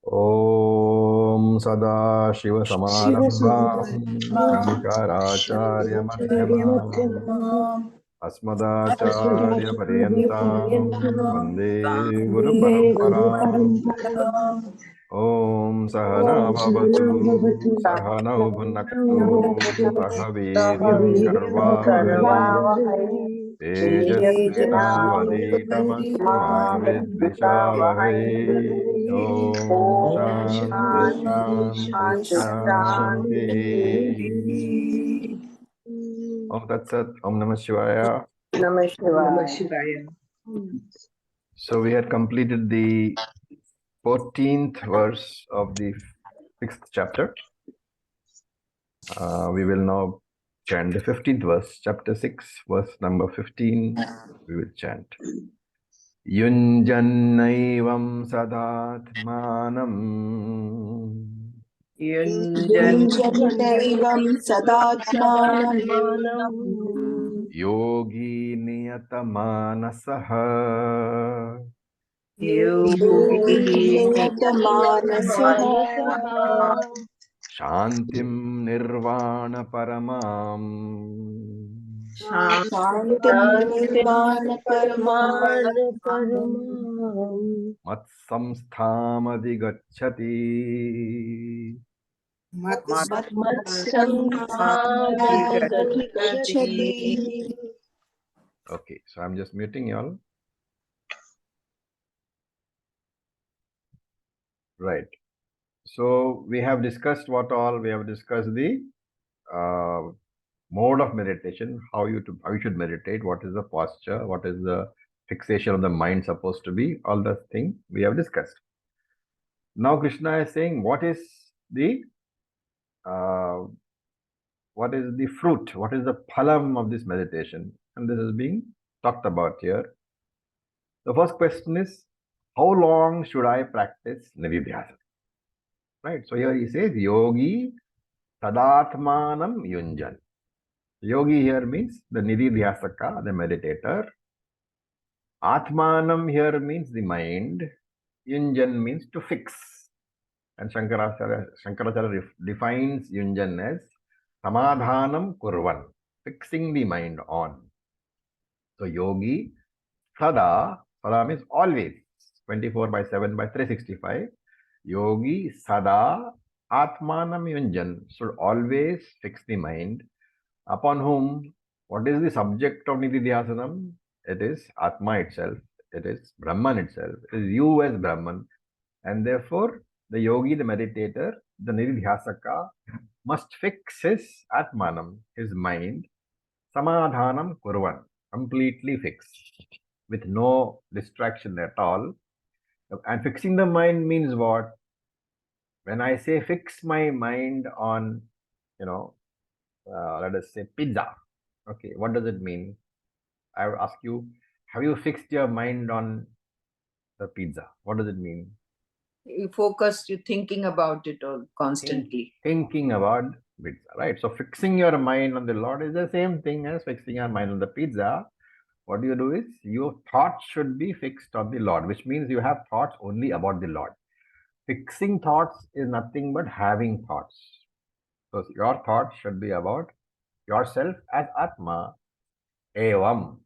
Om Sadashiva Samarambham Shankaracharya Madhyamam Asmadacharya Paryantam Vande Guru Paramparam Om Sahana Bhavatu Sahana Bhunaktu Saha Viryan Karvavahai Tejasvinavaditamastu Mavidvishavahai Om Shanti Shanti Shanti Om Tat Sat Om Namah Shivaya. Namah Shivaya. So we had completed the 14th verse of the 6th chapter. We will now chant the 15th verse, chapter 6, verse number 15. We will chant. Yunjannaivam sadatmanam Yunjannaivam sadatmanam yogi niyatamanasah Yoginiyatamanasah Shantim nirvana paramam Shantim nirvana paramam Matsamsthamadhigacchati. Matsamsthamadhigacchati. Okay, so I'm just muting you all. Right. So we have discussed what all. We have discussed the mode of meditation, how you should meditate, what is the posture, what is the fixation of the mind supposed to be, all the things we have discussed. Now Krishna is saying what is the fruit, what is the phalam of this meditation, and this is being talked about here. The first question is, how long should I practice nididhyasana? Right. So here he says, yogi tadatmanam yunjan. Yogi here means the nididhyasaka, the meditator. Atmanam here means the mind. Yunjan means to fix. And Shankaracharya defines yunjan as samadhanam kurvan, fixing the mind on. So yogi, sada means always, 24/7 by 365. Yogi, sada, atmanam yunjan, should always fix the mind. Upon whom, what is the subject of nididhyasanam? It is Atma itself, it is Brahman itself, it is you as Brahman. And therefore, the yogi, the meditator, the nididhyasaka must fix his Atmanam, his mind, samadhanam kurvan, completely fixed, with no distraction at all. And fixing the mind means what? When I say fix my mind on, let us say pizza. Okay, what does it mean? I would ask you, have you fixed your mind on the pizza? What does it mean? You focus, you're thinking about it all constantly. Thinking about pizza, right? So fixing your mind on the Lord is the same thing as fixing your mind on the pizza. What you do is your thoughts should be fixed on the Lord, which means you have thoughts only about the Lord. Fixing thoughts is nothing but having thoughts. So your thoughts should be about yourself as Atma. Evam.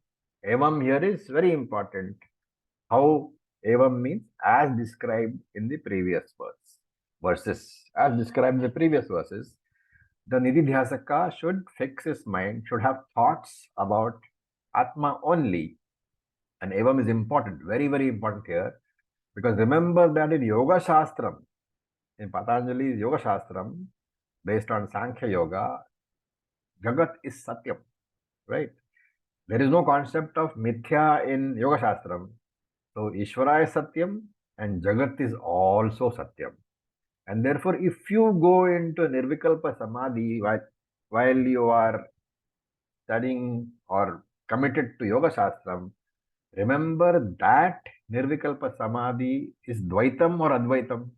Evam here is very important. How evam means as described in the previous verses. As described in the previous verses, the nididhyasaka should fix his mind, should have thoughts about Atma only. And evam is important, very, very important here. Because remember that in Yoga Shastram, in Patanjali's Yoga Shastram, based on Sankhya Yoga, Jagat is Satyam, right? There is no concept of Mithya in Yoga Shastram. So Ishvara is Satyam and Jagat is also Satyam. And therefore, if you go into Nirvikalpa Samadhi while you are studying or committed to Yoga Shastram, remember that Nirvikalpa Samadhi is Dvaitam or Advaitam?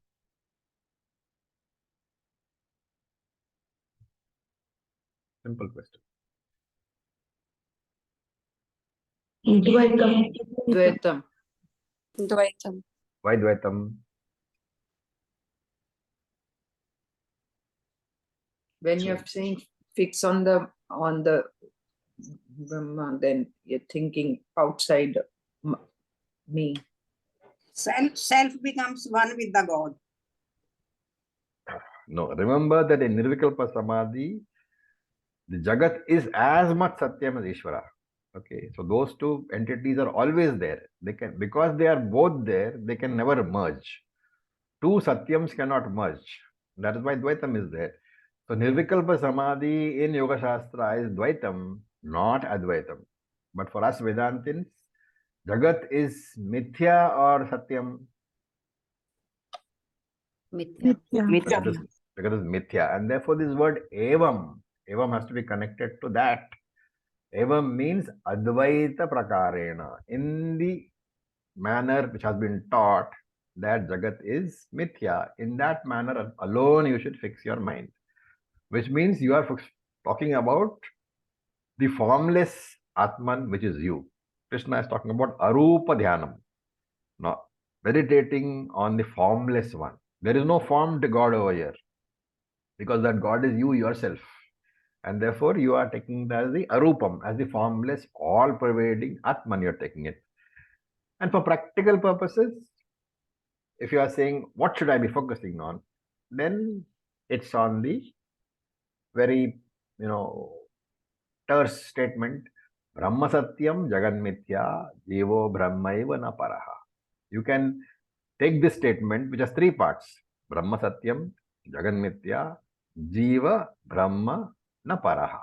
Simple question. Dvaitam. Dvaitam. Why Dvaitam? When you're saying fix on the Brahma, then you're thinking outside me. Self becomes one with the God. No, remember that in Nirvikalpa Samadhi, the Jagat is as much Satyam as Ishvara. Okay, so those two entities are always there. They can, because they are both there, they can never merge. Two Satyams cannot merge. That is why Dvaitam is there. So Nirvikalpa Samadhi in Yoga Shastra is Dvaitam, not Advaitam. But for us Vedantins, Jagat is Mithya or Satyam? Mithya. Jagat is Mithya. And therefore this word Evam has to be connected to that. Evam means Advaita Prakarena. In the manner which has been taught that Jagat is Mithya, in that manner alone you should fix your mind. Which means you are talking about the formless Atman, which is you. Krishna is talking about Arupa Dhyanam. Now, meditating on the formless one. There is no formed God over here. Because that God is you yourself. And therefore, you are taking it as the Arupam, as the formless, all-pervading Atman, you are taking it. And for practical purposes, if you are saying, what should I be focusing on? Then it's on the very, terse statement, Brahma Satyam Jagan Mithya Jivo Brahmaiva na Paraha. You can take this statement, which has three parts. Brahma Satyam Jagan Mithya Jiva Brahma na Paraha.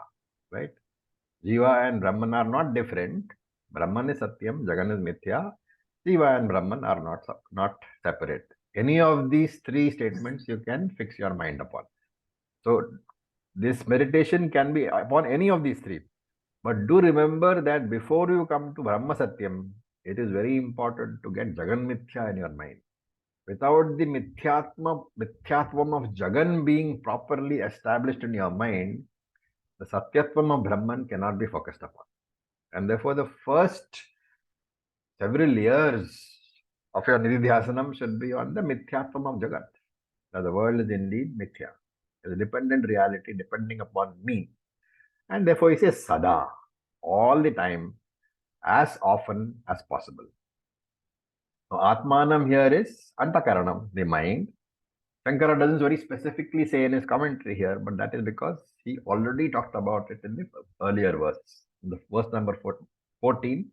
Right? Jiva and Brahman are not different. Brahman is Satyam, Jagan is Mithya. Jiva and Brahman are not separate. Any of these three statements you can fix your mind upon. So this meditation can be upon any of these three. But do remember that before you come to Brahma Satyam, it is very important to get Jagan Mithya in your mind. Without the Mithyatvam of Jagan being properly established in your mind, the Satyatvam of Brahman cannot be focused upon. And therefore, the first several years of your Nididhyasanam should be on the Mithyatvam of Jagat. Now, the world is indeed Mithya. It is a dependent reality depending upon me. And therefore, he says Sada, all the time, as often as possible. Now, Atmanam here is Antakaranam, the mind. Shankara doesn't very specifically say in his commentary here, but that is because he already talked about it in the earlier verse. In the verse number 14,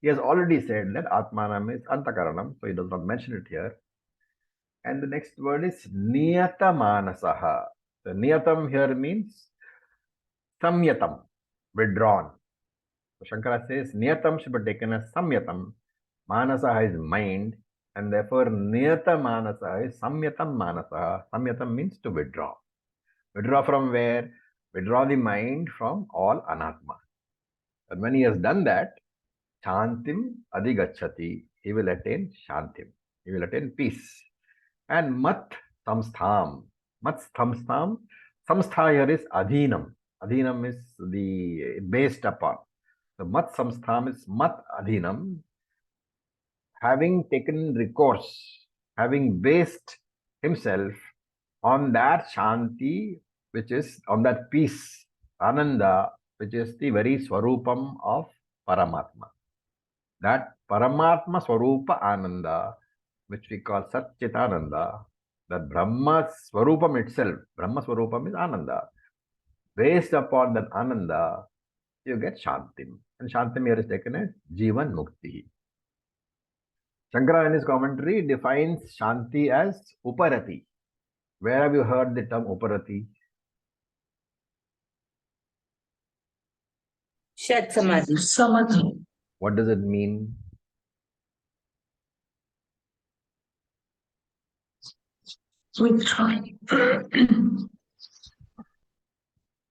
he has already said that Atmanam is Antakaranam, so he does not mention it here. And the next word is Niyata Manasaha. The Niyatam here means Samyatam, withdrawn. So Shankara says Niyatam should be taken as Samyatam. Manasa is mind, and therefore Niyata Manasa is Samyatam Manasa. Samyatam means to withdraw. Withdraw from where? Withdraw the mind from all anatma. And when he has done that, Shantim Adigachati, he will attain Shantim. He will attain peace. And Mat Samstham. Mat Samstham. Samstha here is Adhinam. Adhinam is the based upon. The Mat Samstham is Mat Adhinam. Having taken recourse, having based himself on that Shanti, which is on that peace, Ananda, which is the very Swarupam of Paramatma. That Paramatma Swarupa Ananda, which we call Satchitananda, that Brahma Swarupam itself, Brahma Swarupam is Ananda. Based upon that Ananda, you get Shantim. And Shantim here is taken as Jivan Mukti. Shankara in his commentary defines Shanti as Uparati. Where have you heard the term Uparati? Shat Samadhi. What does it mean?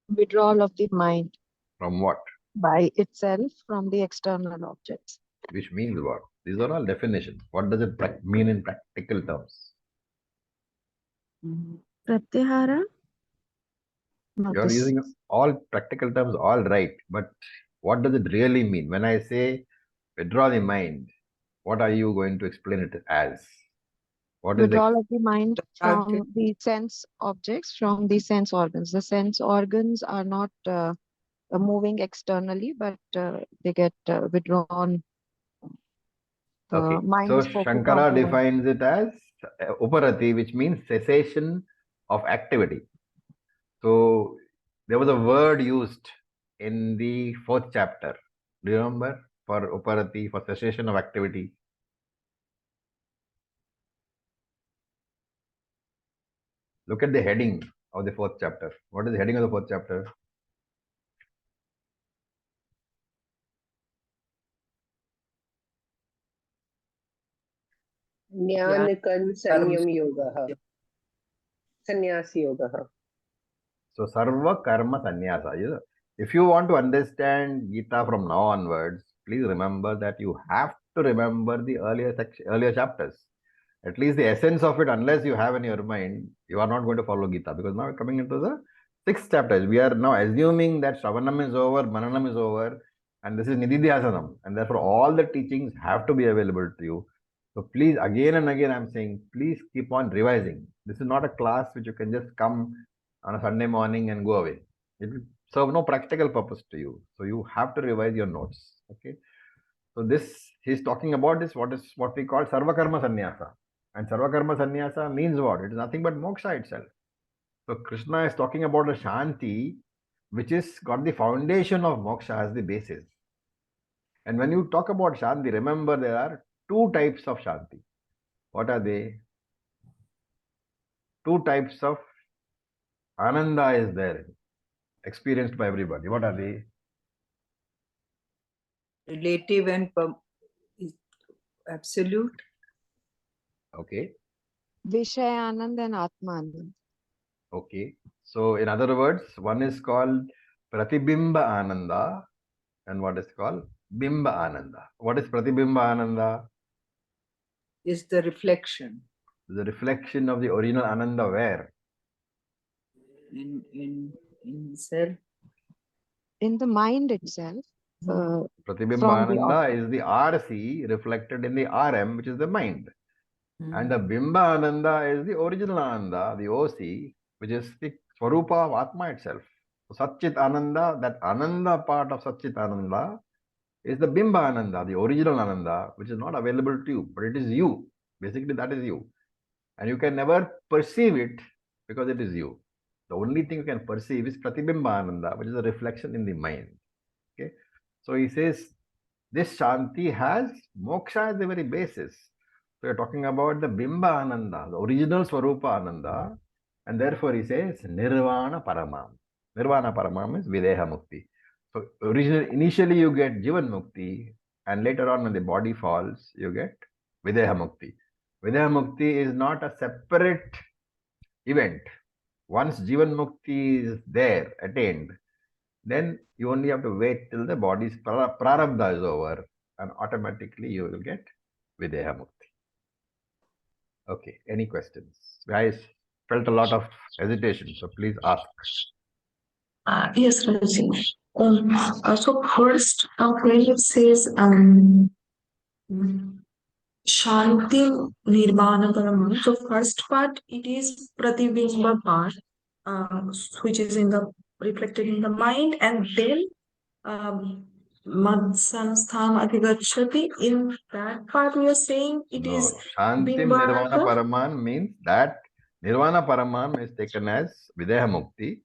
Withdrawal of the mind From what? by itself from the external objects. Which means what? These are all definitions. What does it mean in practical terms? Pratyahara? No, You are using all practical terms, all right. But what does it really mean? When I say withdraw the mind, what are you going to explain it as? What is the Withdrawal of the mind from Okay. the sense objects, from the sense organs. The sense organs are not moving externally, but they get withdrawn. The Okay, mind so is focused Shankara outward. defines it as uparati, which means cessation of activity. So there was a word used in the fourth chapter. Do you remember? For uparati, for cessation of activity. Look at the heading of the fourth chapter. What is the heading of the fourth chapter? ज्ञानकर्म संयम योगः संन्यास योगः. So sarva karma sannyasa. If you want to understand Gita from now onwards, please remember that you have to remember the earlier chapters. At least the essence of it, unless you have in your mind, you are not going to follow Gita, because now we're coming into the sixth chapter. We are now assuming that Shravanam is over, Mananam is over, and this is Nididhyasanam, and therefore all the teachings have to be available to you. So please, again and again, I'm saying, please keep on revising. This is not a class which you can just come on a Sunday morning and go away. It will serve no practical purpose to you. So you have to revise your notes. Okay. So this he's talking about is what we call Sarvakarma Sannyasa. And Sarvakarma Sannyasa means what? It is nothing but moksha itself. So Krishna is talking about a Shanti which is got the foundation of moksha as the basis. And when you talk about Shanti, remember there are two types of Shanti. What are they? Two types of Ananda is there, experienced by everybody. What are they? Relative and absolute. Okay. Vishaya Anand and Atma Anand. Okay. So in other words, one is called Pratibimba Ananda and what is called Bimba Ananda. What is Pratibimba Ananda? Is the reflection The reflection of the original Ananda where? in self. In the mind itself. Pratibimba From the Ananda is the RC reflected in the RM, which is the mind. And the Bimba Ananda is the original Ananda, the OC, which is the Swarupa of Atma itself. So Satchit Ananda, that Ananda part of Satchit Ananda is the Bimba Ananda, the original Ananda, which is not available to you, but it is you. Basically, that is you. And you can never perceive it because it is you. The only thing you can perceive is Pratibimba Ananda, which is a reflection in the mind. Okay. So he says, this Shanti has moksha as the very basis. So you're talking about the Bimba Ananda, the original Swarupa Ananda, and therefore he says Nirvana Paramam. Nirvana Paramam is Videha Mukti. So initially you get Jivan Mukti, and later on when the body falls, you get Videha Mukti. Videha Mukti is not a separate event. Once Jivan Mukti is there, attained, then you only have to wait till the body's prarabdha is over, and automatically you will get Videha Mukti. Okay, any questions? Guys, felt a lot of hesitation, so please ask. Yes, Ravi. So first, when it says Shanti Nirvana Paramam, so first part it is Pratibimba part, which is in the reflected in the mind, and then Mad Samstham Adhigachati. In that part, we are saying it is Shantim Nirvana Paraman means that Nirvana Paraman is taken as Videha Mukti.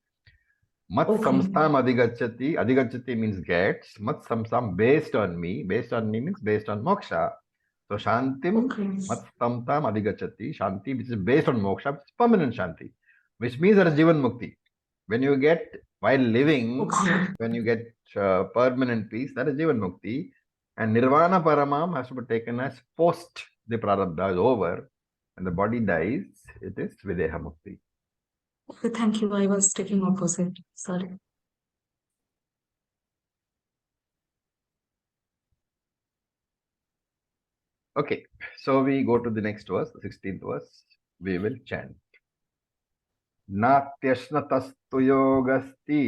Mat Samstham Adhigachati. Adhigachati means gets. Mat Samstham based on me. Based on me means based on moksha. So Shantim Mat Samstham Adhigachati. Shanti, which is based on moksha, it's permanent Shanti, which means there is Jivan Mukti. When you get, while living, when you get permanent peace, that is Jivan Mukti. And Nirvana Paramam has to be taken as post the Prarabdha is over and the body dies, it is Videha Mukti. Okay, thank you. I was taking opposite. Sorry. Okay, so we go to the next verse, the 16th verse. We will chant. Natyashnatastu yogasti.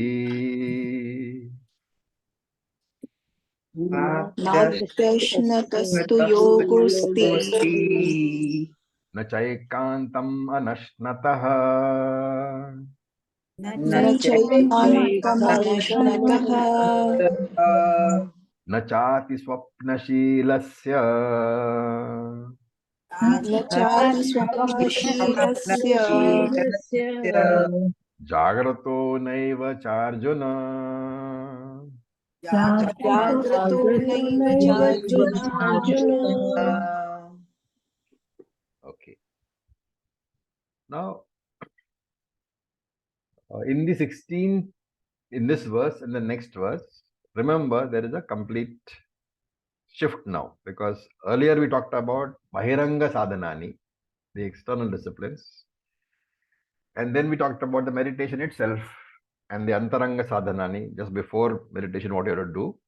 नास्त्यश्नतस्तु योगोऽस्ति न चैकान्तम् अनश्नतः न न चैकान्तमनश्नतः न चाति स्वप्नशीलस्य न चाति स्वप्नशीलस्य जाग्रतो नैव चार्जुन जाग्रतो नैव चार्जुन Okay. Now, in the 16th, in this verse, in the next verse, remember there is a complete shift now, because earlier we talked about Bahiranga Sadhanani, the external disciplines, and then we talked about the meditation itself and the Antaranga Sadhanani, just before meditation, what you have to do.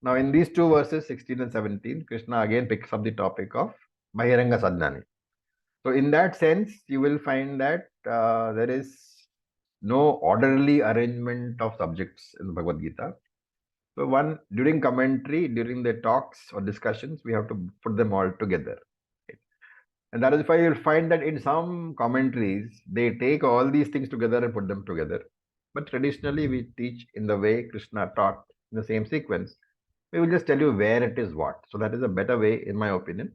Now, in these two verses, 16 and 17, Krishna again picks up the topic of Bahiranga Sadhanani. So, in that sense, you will find that there is no orderly arrangement of subjects in the Bhagavad Gita. So, during commentary, during the talks or discussions, we have to put them all together. And that is why you'll find that in some commentaries, they take all these things together and put them together. But traditionally, we teach in the way Krishna taught in the same sequence. We will just tell you where it is what. So that is a better way, in my opinion.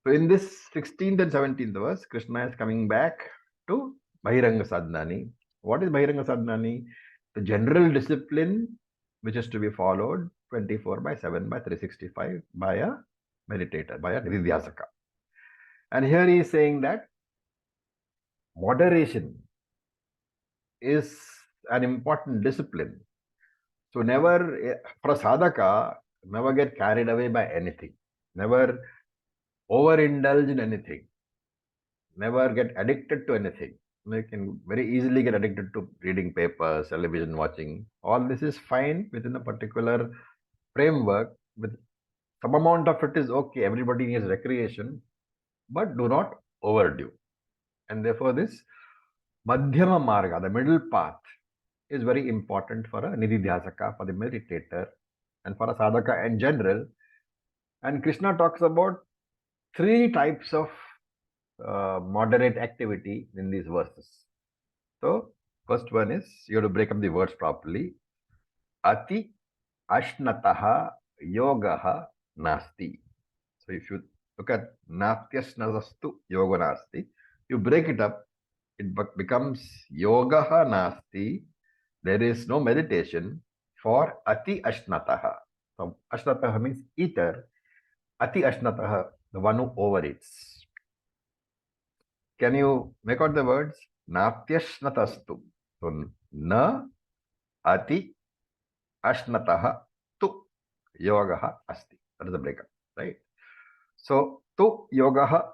So in this 16th and 17th verse, Krishna is coming back to Bahiranga Sadhanani. What is Bahiranga Sadhanani? The general discipline which is to be followed 24/7 by 365 by a meditator, by a Nididhyasaka. And here he is saying that moderation is an important discipline. So never, for a sadhaka, never get carried away by anything. Never overindulge in anything. Never get addicted to anything. You can very easily get addicted to reading papers, television watching. All this is fine within a particular framework. With some amount of it is okay. Everybody needs recreation, but do not overdo. And therefore, this Madhyama Marga, the middle path, is very important for a Nididhyasaka, for the meditator, and for a sadhaka in general. And Krishna talks about three types of moderate activity in these verses. So, first one is you have to break up the words properly. Ati ashnataha yogaha nasti. So, if you look at nastyasnatastu yoga nasti, you break it up, it becomes yogaha nasti. There is no meditation for ati ashnataha. So, ashnataha means eater. Ati ashnataha, the one who overeats. Can you make out the words? Natyashnatastu. So, na ati ashnataha tu yogaha asti. That is the breakup, right? So, tu yogaha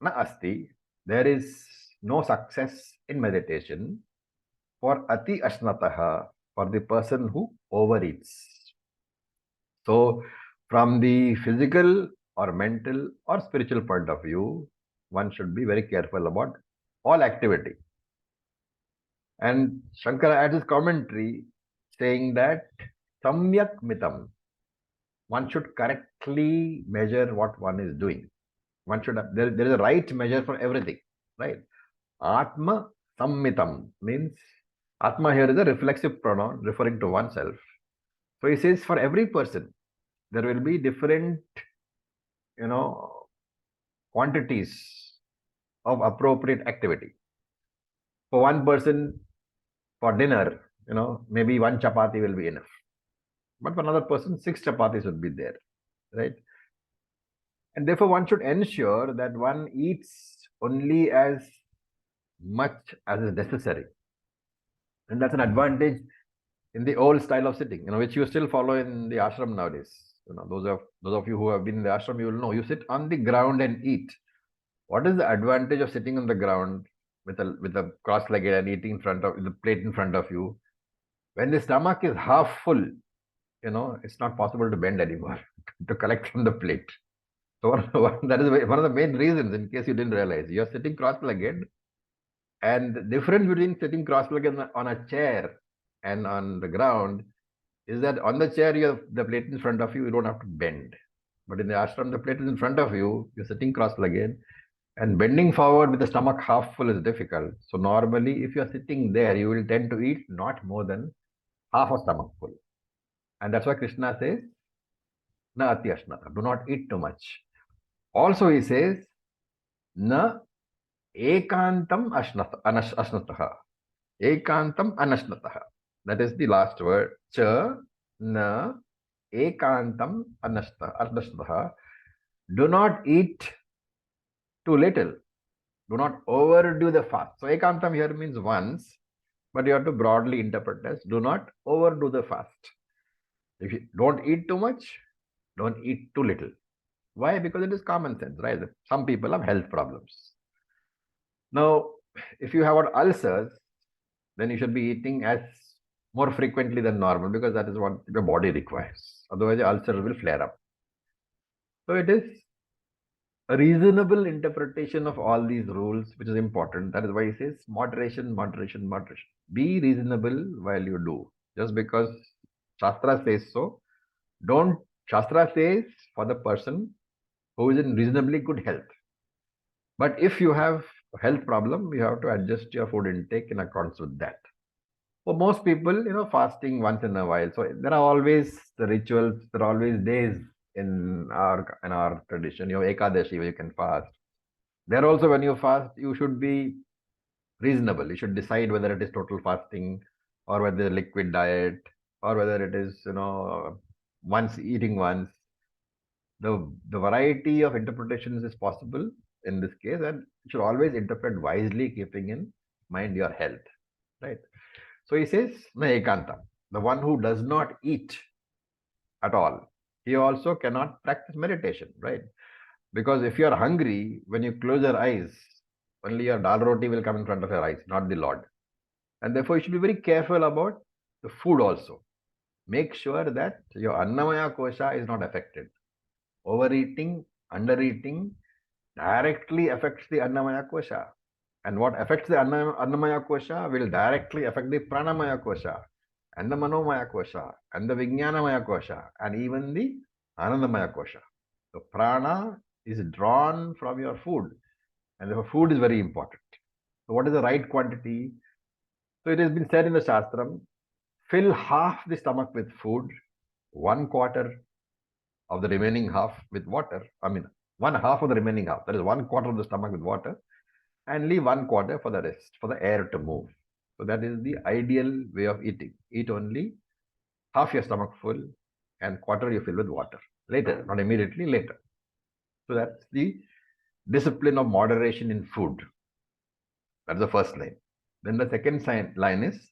na asti. There is no success in meditation for ati ashnataha, for the person who overeats. So, from the physical or mental or spiritual point of view, one should be very careful about all activity. And Shankara adds his commentary saying that samyak mitam, one should correctly measure what one is doing. One should there is a right measure for everything, right? Atma sammitam means Atma here is a reflexive pronoun referring to oneself. So he says for every person, there will be different, quantities of appropriate activity. For one person, for dinner, maybe one chapati will be enough. But for another person, 6 chapatis would be there, right? And therefore, one should ensure that one eats only as much as is necessary. And that's an advantage in the old style of sitting, which you still follow in the ashram nowadays. Those of you who have been in the ashram, you will know you sit on the ground and eat. What is the advantage of sitting on the ground with a cross-legged and eating in front of the plate in front of you? When the stomach is half full, it's not possible to bend anymore to collect from the plate. So that is one of the main reasons, in case you didn't realize, you're sitting cross-legged, and the difference between sitting cross-legged on a chair and on the ground is that on the chair, you have the plate in front of you, you don't have to bend. But in the ashram, the plate is in front of you, you're sitting cross-legged, And bending forward with the stomach half full is difficult. So normally, if you are sitting there, you will tend to eat not more than half a stomach full. And that's why Krishna says, na ati ashnata, do not eat too much. Also, he says, na ekantam ashnataha. Ekantam anashnataha. That is the last word. Cha na ekantam anashnataha. Do not eat too little. Do not overdo the fast. So ekantam here means once, but you have to broadly interpret as do not overdo the fast. If you don't eat too much, don't eat too little. Why? Because it is common sense, right? Some people have health problems. Now, if you have got ulcers, then you should be eating as more frequently than normal because that is what your body requires. Otherwise, the ulcer will flare up. So it is a reasonable interpretation of all these rules, which is important. That is why he says moderation, moderation, moderation. Be reasonable while you do. Just because Shastra says so, don't. Shastra says for the person who is in reasonably good health. But if you have a health problem, you have to adjust your food intake in accordance with that. For most people, fasting once in a while. So there are always the rituals, there are always days in our tradition. Ekadashi where you can fast. There also, when you fast, you should be reasonable. You should decide whether it is total fasting or whether liquid diet or whether it is, once eating once. The variety of interpretations is possible in this case, and you should always interpret wisely, keeping in mind your health, right? So he says, na ekanta, the one who does not eat at all, he also cannot practice meditation, right? Because if you are hungry, when you close your eyes, only your dal roti will come in front of your eyes, not the Lord. And therefore, you should be very careful about the food also. Make sure that your Annamaya kosha is not affected. Overeating, undereating directly affects the Annamaya kosha. And what affects the Annamaya kosha will directly affect the Pranamaya kosha, and the Manomaya kosha, and the Vijnanamaya kosha, and even the Anandamaya kosha. So prana is drawn from your food, and therefore food is very important. So what is the right quantity? So it has been said in the Shastram, fill half the stomach with food, 1/4 of the remaining half with water. I mean, 1/2 of the remaining half, that is 1/4 of the stomach with water, and leave 1/4 for the rest, for the air to move. So that is the ideal way of eating. Eat only half your stomach full and quarter you fill with water. Later, not immediately, later. So that's the discipline of moderation in food. That's the first line. Then the second line is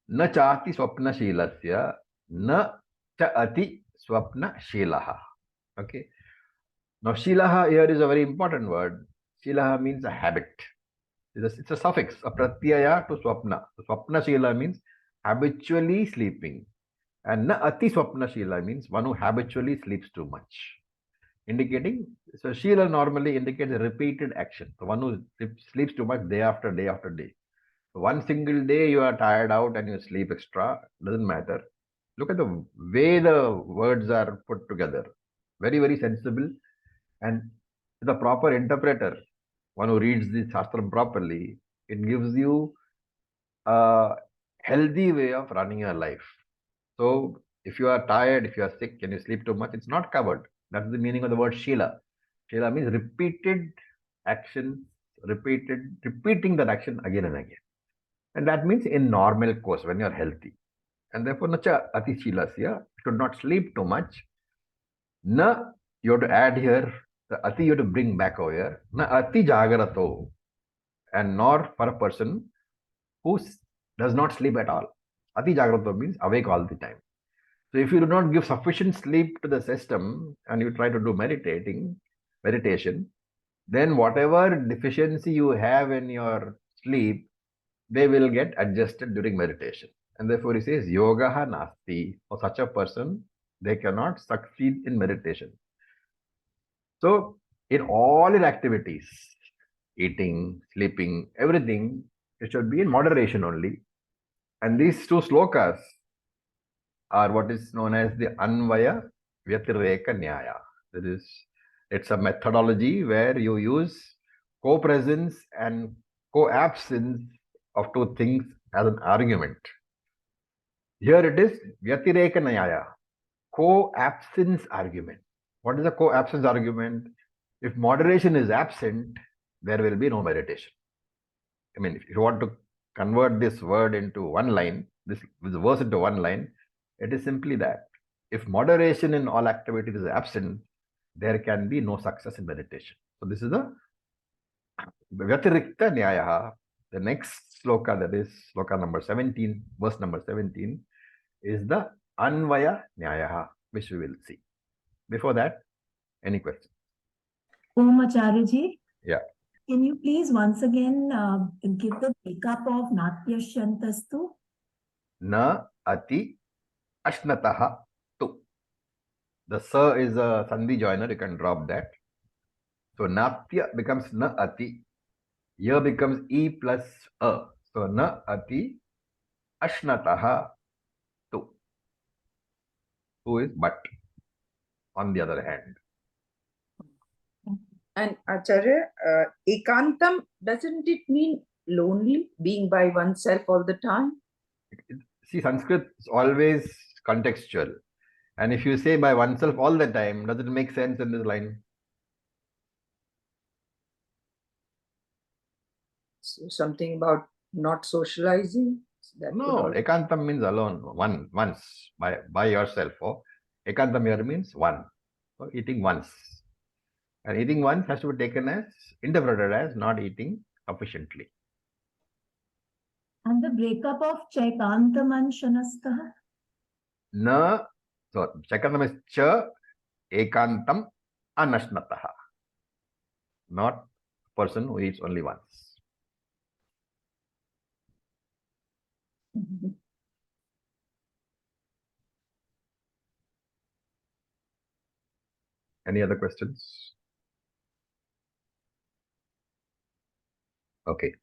na chati swapna shilasya na cha ati swapna shilaha. Okay. Now shilaha here is a very important word. Shilaha means a habit. It's a suffix, a pratyaya to swapna. So swapna shila means habitually sleeping. And na ati swapna shila means one who habitually sleeps too much. Indicating, so shila normally indicates a repeated action. The one who sleeps too much day after day after day. So one single day you are tired out and you sleep extra, doesn't matter. Look at the way the words are put together. Very, very sensible. And the proper interpreter, one who reads the Shastram properly, it gives you a healthy way of running your life. So if you are tired, if you are sick and you sleep too much, it's not covered. That's the meaning of the word Shila. Shila means repeated action, repeating that action again and again. And that means in normal course when you're healthy. And therefore, nacha ati shilasya, should not sleep too much. Na, you have to add here, the ati you have to bring back over here. Na ati jagarato, and nor for a person who does not sleep at all. Ati jagarato means awake all the time. So if you do not give sufficient sleep to the system and you try to do meditation, then whatever deficiency you have in your sleep, they will get adjusted during meditation. And therefore he says, yogaha nasti. For such a person, they cannot succeed in meditation. So in all your activities, eating, sleeping, everything, it should be in moderation only. And these two slokas are what is known as the Anvaya Vyatireka Nyaya. That is, it's a methodology where you use co-presence and co-absence of two things as an argument. Here it is Vyatireka Nyaya, co-absence argument. What is a co-absence argument? If moderation is absent, there will be no meditation. I mean, if you want to convert this word into one line, this verse into one line, it is simply that if moderation in all activities is absent, there can be no success in meditation. So this is the Vyatirikta Nyayaha. The next sloka, that is sloka number 17, verse number 17, is the Anvaya Nyayaha, which we will see. Before that, any questions? Om Acharya ji. Yeah. Can you please once again give the breakup of Natya Shantastu? Na ati ashnataha tu. The sa is a sandhi joiner, you can drop that. So natya becomes na ati. Ya becomes e plus a. So na ati ashnataha tu. Tu is but. On the other hand. And Acharya, ekantam, doesn't it mean lonely, being by oneself all the time? See, Sanskrit is always contextual. And if you say by oneself all the time, does it make sense in this line? So something about not socializing? That could No, also- ekantam means alone, once, by yourself. Or ekantam here means one. So eating once. And eating once has to be taken as, interpreted as not eating sufficiently. And the breakup of Chaikantam and Shanastha? Na, so chakantam is cha, ekantam, anashnataha. Not person who eats only once. Any other questions? Okay.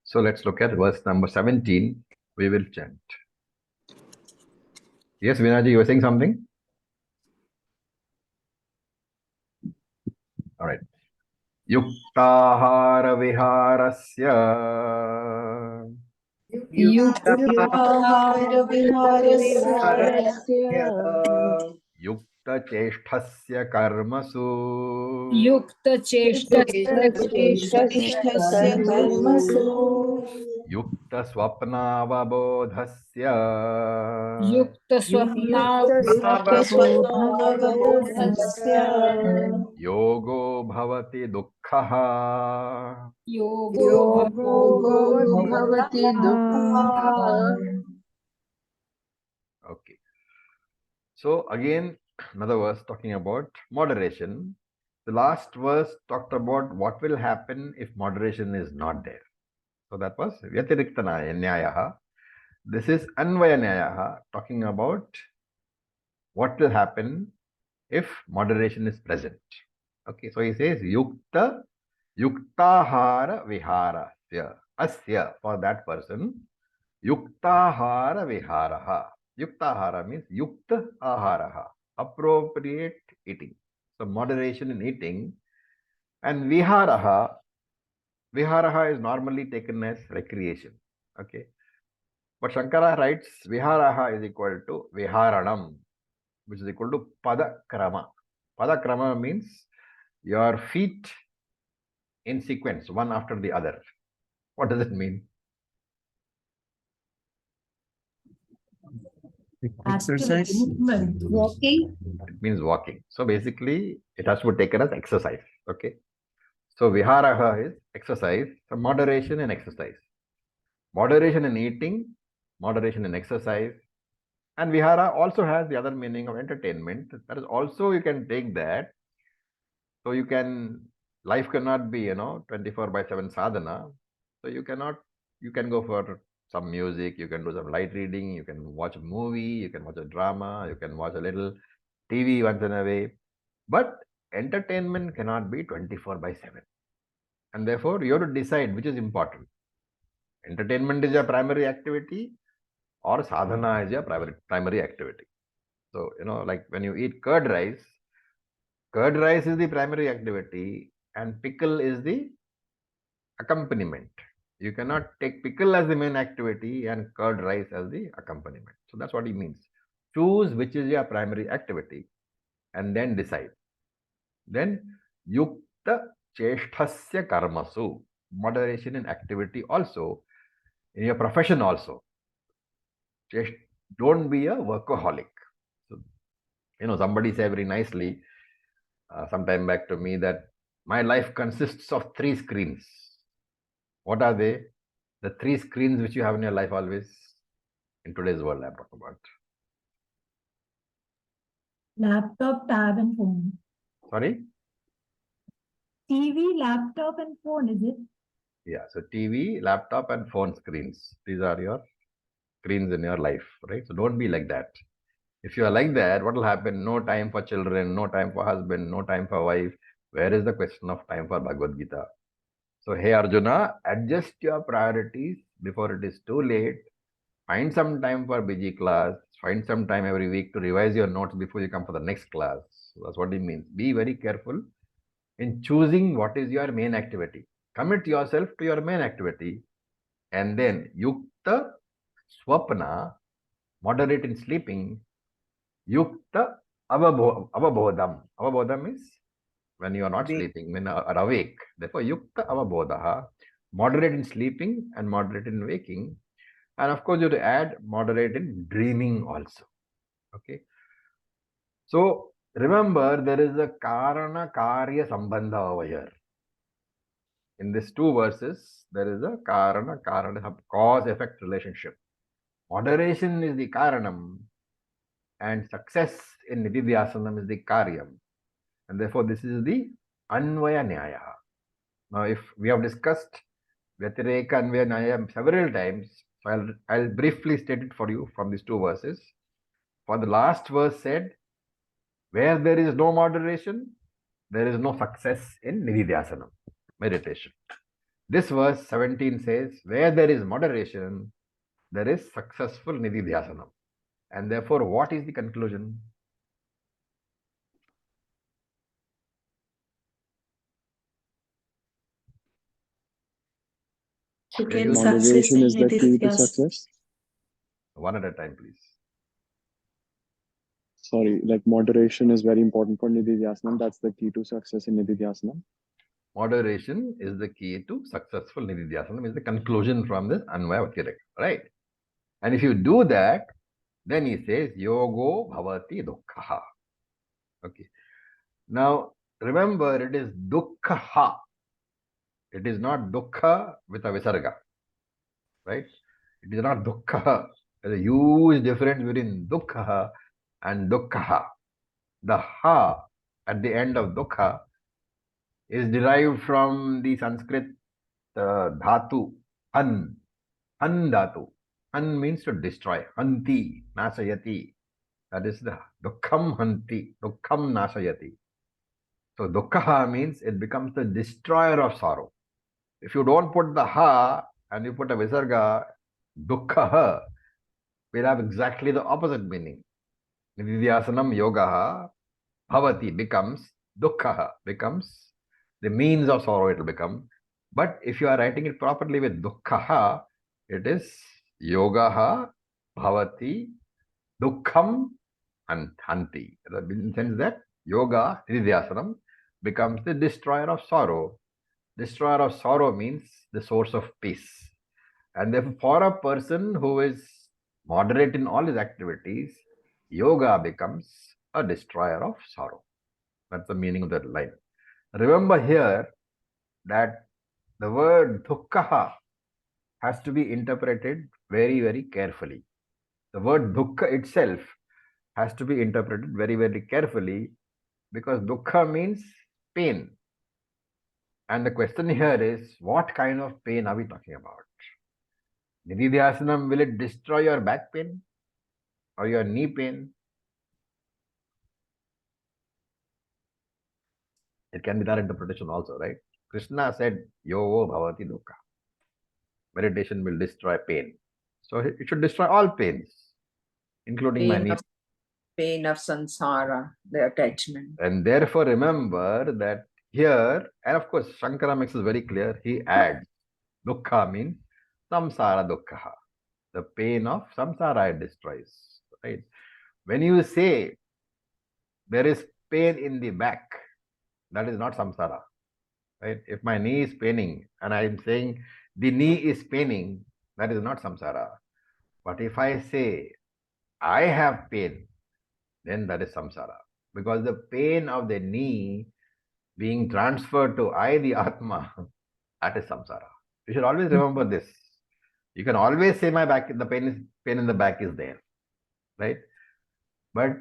So let's look at verse number 17. We will chant. Yes, Vinaji, you were saying something? All right. Yuktahara viharasya yukta cheshthasya karmasu चेष्टस्य कर्मसु yukta swapnavabodhasya स्वप्नावबोधस्य yogo bhavati dukkhaha. योगो भवति दुःखः. Okay. So again, another verse talking about moderation. The last verse talked about what will happen if moderation is not there. So that was Vyatirikta Nyayaha. This is Anvaya Nyayaha, talking about what will happen if moderation is present. Okay, so he says Yuktahara Viharasya. Asya, for that person, Yuktahara Viharaha. Yuktahara means Yukta Aharaha, appropriate eating. So moderation in eating. And Viharaha is normally taken as recreation. Okay. But Shankara writes Viharaha is equal to Viharanam, which is equal to Padakrama. Padakrama means your feet in sequence, one after the other. What does it mean? Exercise. Movement. Walking. It means walking. So basically, it has to be taken as exercise. Okay. So Viharaha is exercise. So moderation in exercise. Moderation in eating, moderation in exercise. And Vihara also has the other meaning of entertainment. That is also, you can take that. So you can, life cannot be, 24/7 sadhana. So you can go for some music, you can do some light reading, you can watch a movie, you can watch a drama, you can watch a little TV once in a way. But entertainment cannot be 24/7. And therefore, you have to decide which is important. Entertainment is your primary activity or sadhana is your primary activity. So, like when you eat curd rice is the primary activity and pickle is the accompaniment. You cannot take pickle as the main activity and curd rice as the accompaniment. So that's what he means. Choose which is your primary activity and then decide. Then yukta cheshthasya karmasu. Moderation in activity also, in your profession also. Don't be a workaholic. So, somebody said very nicely some time back to me that my life consists of 3 screens. What are they? The 3 screens which you have in your life always in today's world I'm talking about. Laptop, tab, and phone. Sorry? TV, laptop, and phone, is it? Yeah, so TV, laptop, and phone screens. These are your screens in your life, right? So don't be like that. If you are like that, what will happen? No time for children, no time for husband, no time for wife. Where is the question of time for Bhagavad Gita? So, hey Arjuna, adjust your priorities before it is too late. Find some time for busy class. Find some time every week to revise your notes before you come for the next class. So that's what it means. Be very careful in choosing what is your main activity. Commit yourself to your main activity. And then yukta swapna, moderate in sleeping. Yukta avabodham. Avabodham is when you are not sleeping, when you are awake. Therefore, yukta avabodha, moderate in sleeping and moderate in waking. And of course, you have to add moderate in dreaming also. Okay. So remember, there is a karana karya sambandha over here. In these 2 verses, there is a karana cause effect relationship. Moderation is the karanam, and success in nididhyasanam is the karyam. And therefore, this is the anvaya nyaya. Now, if we have discussed Vyatireka Anvaya Nyaya several times, so I'll briefly state it for you from these 2 verses. For the last verse said, where there is no moderation, there is no success in nididhyasanam, meditation. This verse 17 says, where there is moderation, there is successful nididhyasanam. And therefore, what is the conclusion? To Yeah, get you- success Moderation in is the key to nididhyas. success. One at a time, please. Sorry, like moderation is very important for Nididhyasana. That's the key to success in Nididhyasana. Moderation is the key to successful nididhyasanam, is the conclusion from this Anvaya Vatireka, right? And if you do that, then he says, yogo bhavati dukkha. Okay. Now, remember, it is dukkha. It is not dukkha with a visarga, right? It is not dukkha. There is a huge difference between dukkha and dukkha. The ha at the end of dukkha is derived from the Sanskrit dhatu, han dhatu. Han means to destroy. Hanti, nasayati. That is the dukkham hanti, dukkham nasayati. So dukkha means it becomes the destroyer of sorrow. If you don't put the ha and you put a visarga, dukkha will have exactly the opposite meaning. Nididhyasanam yogaha bhavati becomes dukkha, becomes the means of sorrow it will become. But if you are writing it properly with dukkha, it is yogaha bhavati dukkham hanti. In the sense that yoga, nididhyasanam, becomes the destroyer of sorrow. Destroyer of sorrow means the source of peace. And therefore, for a person who is moderate in all his activities, yoga becomes a destroyer of sorrow. That's the meaning of that line. Remember here that the word dukkha has to be interpreted very, very carefully. The word dukkha itself has to be interpreted very, very carefully, because dukkha means pain. And the question here is, what kind of pain are we talking about? Nididhyasanam, will it destroy your back pain or your knee pain? It can be that interpretation also, right? Krishna said, yogo bhavati dukkha. Meditation will destroy pain. So it should destroy all pains, including my knee. Pain of samsara, the attachment. And therefore, remember that here, and of course, Shankara makes it very clear, he adds, Dukkha means samsara dukkha. The pain of samsara it destroys. Right? When you say there is pain in the back, that is not samsara. Right? If my knee is paining and I am saying the knee is paining, that is not samsara. But if I say I have pain, then that is samsara. Because the pain of the knee being transferred to I, the Atma, that is samsara. You should always remember this. You can always say my back, the pain in the back is there, right? But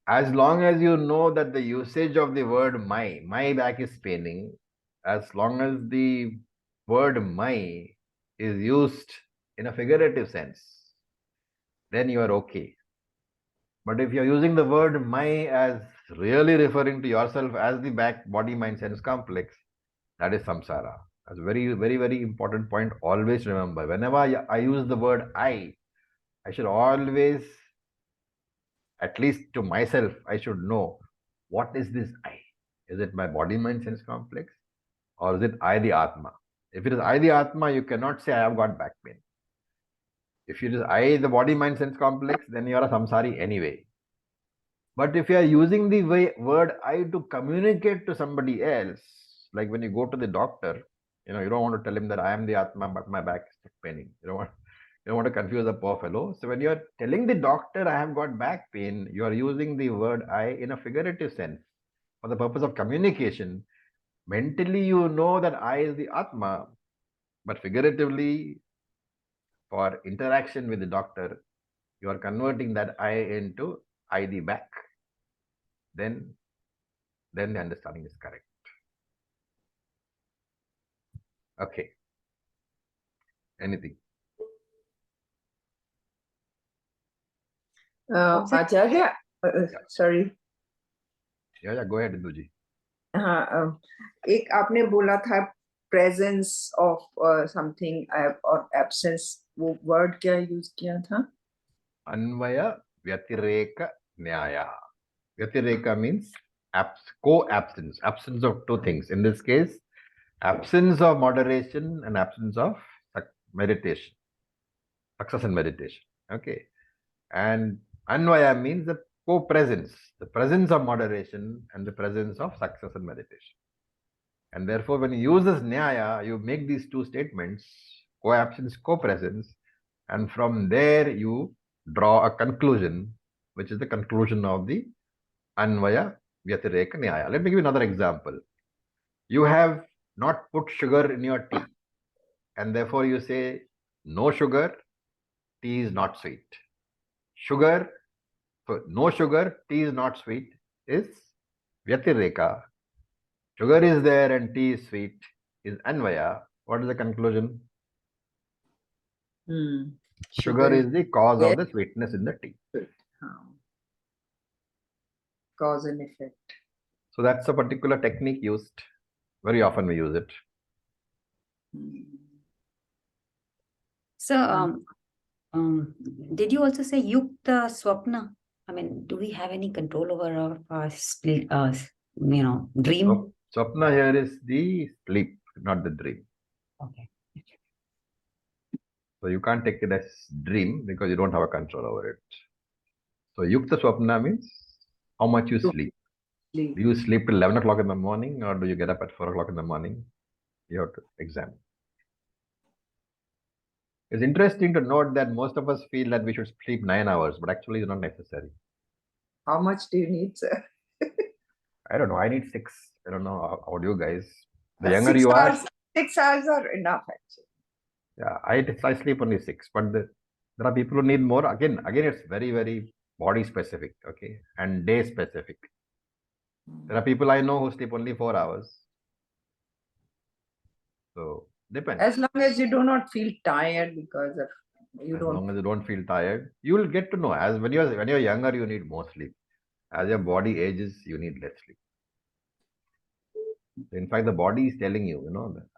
as long as you know that the usage of the word my back is paining, as long as the word my is used in a figurative sense, then you are okay. But if you're using the word my as really referring to yourself as the back body mind sense complex, that is samsara. That's a very, very, very important point. Always remember, whenever I use the word I should always, at least to myself, I should know what is this I? Is it my body mind sense complex? Or is it I the Atma? If it is I the Atma, you cannot say I have got back pain. If it is I the body mind sense complex, then you are a samsari anyway. But if you are using the word I to communicate to somebody else, like when you go to the doctor, you don't want to tell him that I am the Atma, but my back is paining. You don't want to confuse the poor fellow. So when you are telling the doctor I have got back pain, you are using the word I in a figurative sense for the purpose of communication. Mentally, you know that I is the Atma, but figuratively, for interaction with the doctor, you are converting that I into I the back. Then the understanding is correct. Okay. Anything? Acharya, sorry. Yeah, go ahead, Induji. हाँ, एक आपने बोला था presence of something or absence, वो word क्या use किया था? Anvaya Vyatireka Nyaya. Vyatireka means co-absence, absence of two things. In this case, absence of moderation and absence of meditation, success in meditation. Okay. And Anvaya means the co-presence, the presence of moderation and the presence of success in meditation. And therefore, when you use this Nyaya, you make these two statements, co-absence, co-presence, and from there you draw a conclusion, which is the conclusion of the Anvaya Vyatireka Nyaya. Let me give you another example. You have not put sugar in your tea, and therefore you say, no sugar, tea is not sweet. Sugar, so no sugar, tea is not sweet, is Vyatireka. Sugar is there and tea is sweet, is Anvaya. What is the conclusion? Sugar is the cause of the sweetness in the tea. Cause and effect. So that's a particular technique used. Very often we use it. So, did you also say yukta swapna? I mean, do we have any control over our dream? Swapna here is the sleep, not the dream. Okay. So you can't take it as dream because you don't have a control over it. So yukta swapna means how much you sleep. Do you sleep till 11 o'clock in the morning or do you get up at 4 o'clock in the morning? You have to examine. It's interesting to note that most of us feel that we should sleep 9 hours, but actually it's not necessary. How much do you need, sir? I don't know. I need 6. I don't know. How do you guys? The younger you hours, are. 6 hours are enough, actually. Yeah, I sleep only 6, but there are people who need more. Again, it's very, very body specific, okay, and day specific. There are people I know who sleep only 4 hours. So depends. As long as you do not feel tired because of As long as you don't feel tired, you will get to know. As when you're younger, you need more sleep. As your body ages, you need less sleep. In fact, the body is telling you,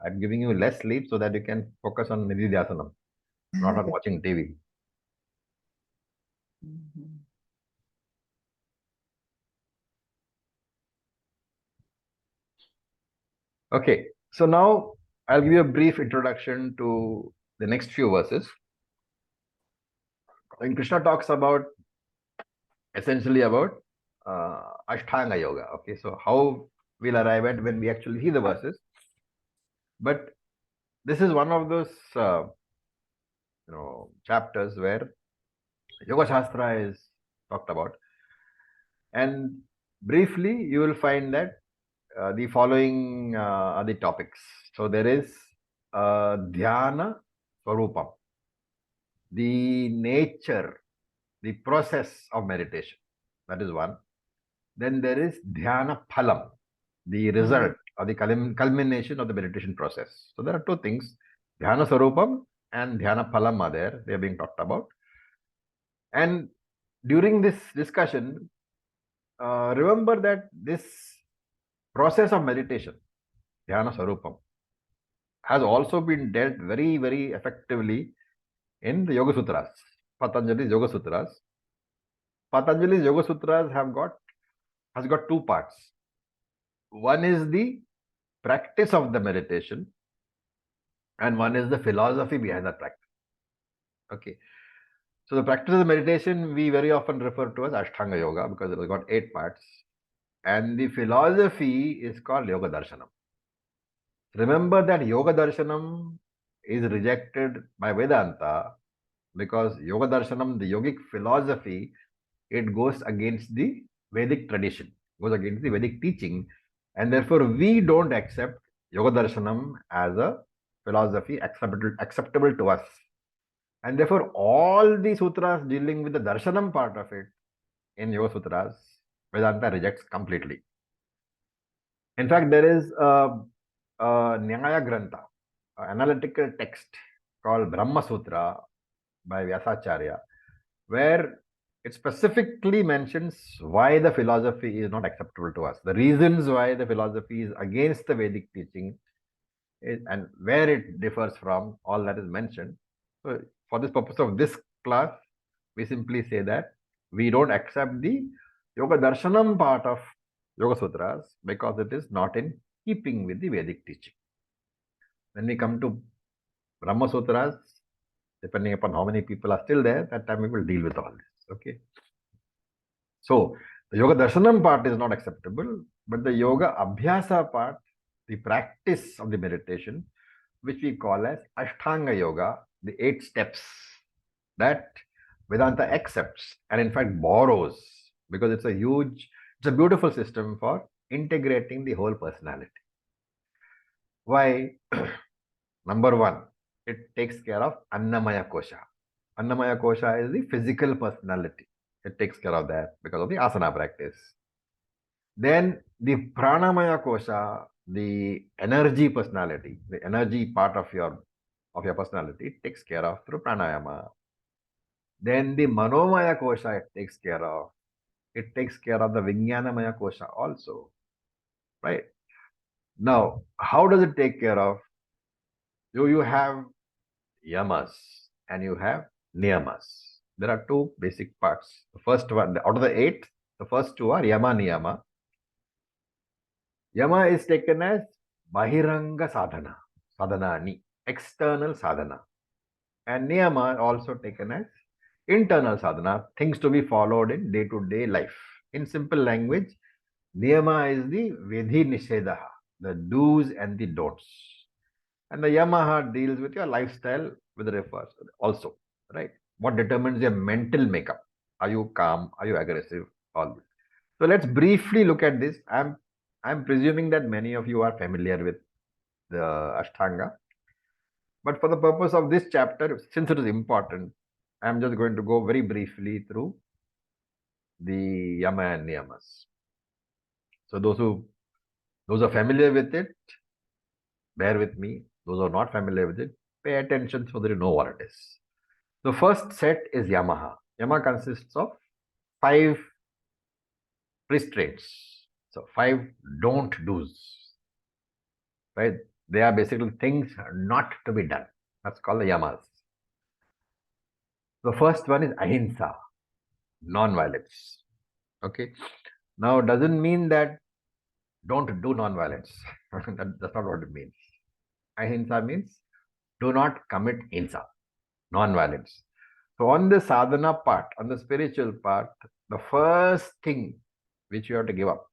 I'm giving you less sleep so that you can focus on Nididhyasanam, not on watching TV. Okay, so now I'll give you a brief introduction to the next few verses. When Krishna talks about essentially about Ashtanga Yoga. Okay, so how we'll arrive at when we actually see the verses. But this is one of those chapters where Yoga Shastra is talked about. And briefly, you will find that the following are the topics. So there is Dhyana Swarupam, the nature, the process of meditation. That is one. Then there is Dhyana Phalam, the result or the culmination of the meditation process. So there are two things, Dhyana Swarupam and Dhyana Phalam are there. They are being talked about. And during this discussion, remember that this process of meditation, Dhyana Swarupam, has also been dealt very, very effectively in the Yoga Sutras, Patanjali's Yoga Sutras. Patanjali's Yoga Sutras has got two parts. One is the practice of the meditation, and one is the philosophy behind that practice. Okay. So the practice of the meditation we very often refer to as Ashtanga Yoga because it has got 8 parts. And the philosophy is called Yoga Darshanam. Remember that Yoga Darshanam is rejected by Vedanta because Yoga Darshanam, the yogic philosophy, it goes against the Vedic tradition, goes against the Vedic teaching, and therefore we don't accept Yoga Darshanam as a philosophy acceptable to us. And therefore all the sutras dealing with the Darshanam part of it in Yoga Sutras, Vedanta rejects completely. In fact, there is a Nyaya Grantha, an analytical text called Brahma Sutra by Acharya, where it specifically mentions why the philosophy is not acceptable to us, the reasons why the philosophy is against the Vedic teaching, and where it differs from, all that is mentioned. So for this purpose of this class, we simply say that we don't accept the Yoga Darshanam part of Yoga Sutras because it is not in keeping with the Vedic teaching. When we come to Brahma Sutras, depending upon how many people are still there, that time we will deal with all this. Okay. So the Yoga Darshanam part is not acceptable, but the Yoga Abhyasa part, the practice of the meditation, which we call as Ashtanga Yoga, the 8 steps that Vedanta accepts and in fact borrows because it's a beautiful system for integrating the whole personality. Why? Number 1, it takes care of Annamaya Kosha. Annamaya Kosha is the physical personality. It takes care of that because of the asana practice. Then the Pranamaya Kosha, the energy personality, the energy part of your personality, it takes care of through pranayama. Then the Manomaya Kosha it takes care of. It takes care of the Vijnanamaya Kosha also. Right? Now, how does it take care of? You have yamas and you have niyamas. There are 2 basic parts. The first one, out of the 8, the first 2 are yama niyama. Yama is taken as bahiranga sadhana, sadhanani, external sadhana. And niyama also taken as internal sadhana, things to be followed in day-to-day life. In simple language, niyama is the vidhi nishedaha, the do's and the don'ts. And the yamaha deals with your lifestyle with the refers also, right? What determines your mental makeup? Are you calm? Are you aggressive? All this. So let's briefly look at this. I'm presuming that many of you are familiar with the Ashtanga. But for the purpose of this chapter, since it is important, I'm just going to go very briefly through the yama and niyamas. So those who are familiar with it, bear with me. Those who are not familiar with it, pay attention so that you know what it is. The first set is yamaha. Yama consists of 5 restraints. So 5 don't do's. Right? They are basically things not to be done. That's called the yamas. The first one is ahimsa, non-violence. Okay. Now, doesn't mean that don't do non-violence. That's not what it means. Ahimsa means do not commit hinsa, non-violence. So on the sadhana part, on the spiritual part, the first thing which you have to give up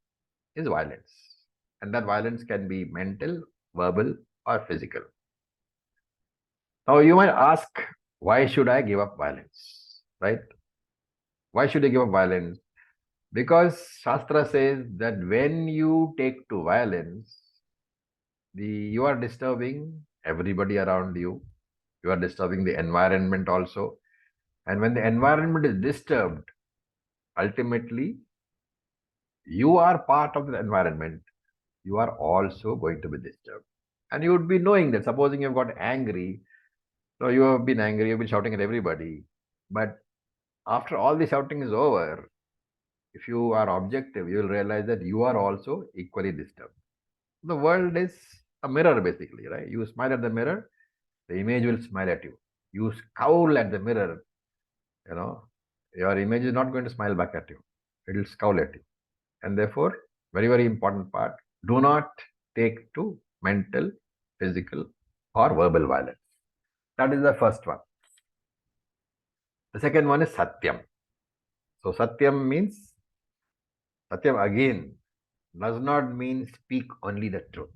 is violence. And that violence can be mental, verbal, or physical. Now you might ask, why should I give up violence? Right? Why should I give up violence? Because Shastra says that when you take to violence, you are disturbing everybody around you. You are disturbing the environment also. And when the environment is disturbed, ultimately, you are part of the environment. You are also going to be disturbed. And you would be knowing that. Supposing you've got angry, so you have been angry, you've been shouting at everybody. But after all the shouting is over, if you are objective, you will realize that you are also equally disturbed. The world is a mirror, basically, right? You smile at the mirror, the image will smile at you. You scowl at the mirror, your image is not going to smile back at you. It will scowl at you. And therefore, very, very important part, do not take to mental, physical, or verbal violence. That is the first one. The second one is Satyam. So Satyam means, Satyam again does not mean speak only the truth.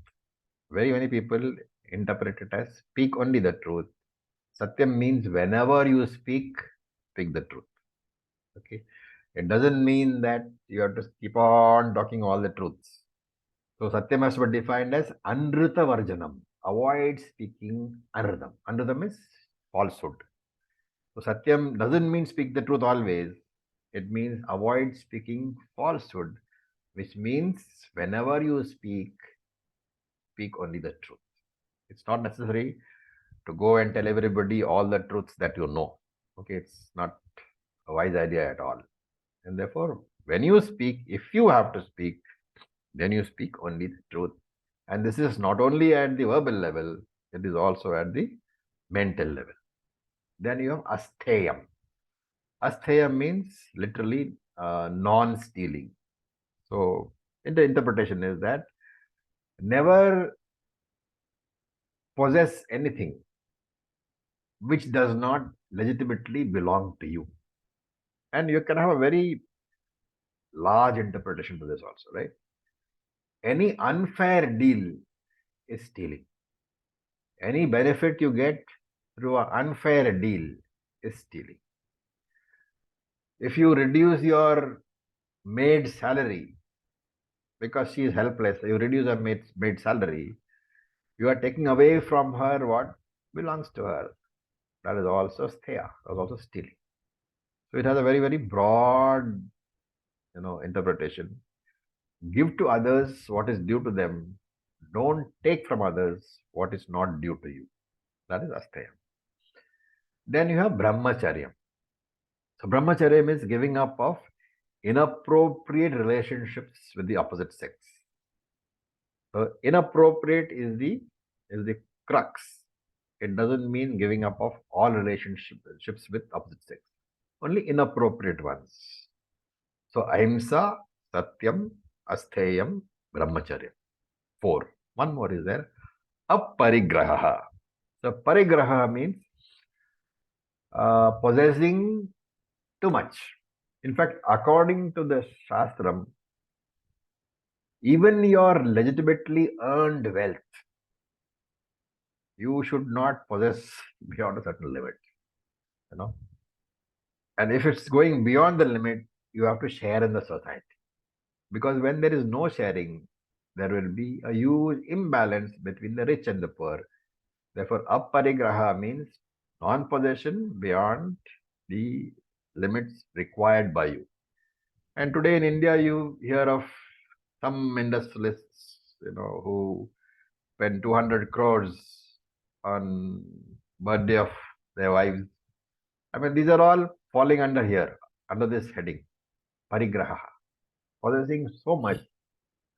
Very many people interpret it as speak only the truth. Satyam means whenever you speak the truth. Okay. It doesn't mean that you have to keep on talking all the truths. So Satyam has to be defined as Anruta Varjanam. Avoid speaking Anrutam. Anrutam is falsehood. So Satyam doesn't mean speak the truth always. It means avoid speaking falsehood, which means whenever you speak only the truth. It's not necessary to go and tell everybody all the truths that you know. Okay, it's not a wise idea at all. And therefore, when you speak, if you have to speak, then you speak only the truth. And this is not only at the verbal level, it is also at the mental level. Then you have astheyam. Astheyam means literally non-stealing. So the interpretation is that never possess anything which does not legitimately belong to you. And you can have a very large interpretation to this also, right? Any unfair deal is stealing. Any benefit you get through an unfair deal is stealing. If you reduce your maid's salary because she is helpless, you reduce her maid's salary, you are taking away from her what belongs to her. That is also steya, that is also stealing. So it has a very, very broad, interpretation. Give to others what is due to them. Don't take from others what is not due to you. That is asteya. Then you have brahmacharya. So brahmacharya means giving up of inappropriate relationships with the opposite sex. So inappropriate is the crux. It doesn't mean giving up of all relationships with opposite sex. Only inappropriate ones. So ahimsa, satyam, astheyam, brahmacharya. 4. One more is there. Aparigraha. So parigraha means possessing too much. In fact, according to the Shastram, even your legitimately earned wealth, you should not possess beyond a certain limit. And if it's going beyond the limit, you have to share in the society. Because when there is no sharing, there will be a huge imbalance between the rich and the poor. Therefore, aparigraha means non-possession beyond the limits required by you. And today in India, you hear of some industrialists, who spend 200 crores on birthday of their wives. I mean, these are all falling under here, under this heading, parigraha. Possessing so much